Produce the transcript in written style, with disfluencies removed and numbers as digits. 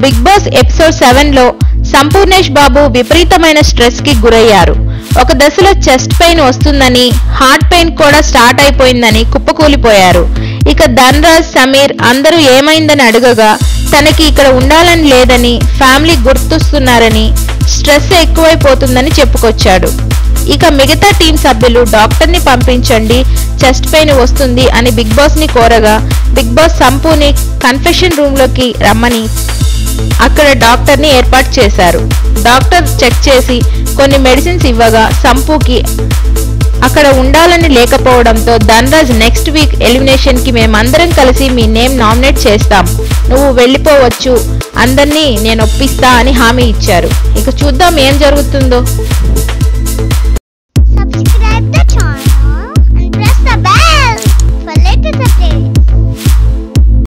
Big boss episode 7లో Sampoornesh Babu విపరీతమైన stress కి గురయ్యారు. ఒక దశలో చెస్ట్ పెయిన్ వస్తుందని, హార్ట్ పెయిన్ కూడా స్టార్ట్ అయిపోయిందని కుప్పకూలిపోయారు. ఇక ధనరాజ్, సమీర్ అందరూ ఏమైందని అడగగా తనకి ఇక్కడ ఉండాలని లేదని, ఫ్యామిలీ గుర్తుస్తున్నారని, స్ట్రెస్ ఎక్కువైపోతుందని చెప్పుకొచ్చాడు. ఇక మిగతా టీం సభ్యులు డాక్టర్ని పంపించండి, చెస్ట్ పెయిన్ వస్తుంది అని బిగ్ బాస్ ని కోరగా బిగ్ బాస్ సంపూని కన్ఫెషన్ రూమ్ లోకి రమ్మని అక్కడ డాక్టర్ని ఏర్పాటు చేశారు. డాక్టర్ చెక్ చేసి కొన్ని మెడిసిన్స్ ఇవ్వగా సంపుకి అక్కడ ఉండాలని లేకపోవడంతో ధనరాజ్ నెక్స్ట్ వీక్ ఎలిమినేషన్ కి మేమందరం కలిసి మీ నేమ్ నామినేట్ చేస్తాం, నువ్వు వెళ్ళిపోవచ్చు, అందరినీ నేను ఒప్పిస్తా అని హామీ ఇచ్చారు. ఇక చూద్దాం ఏం జరుగుతుందో.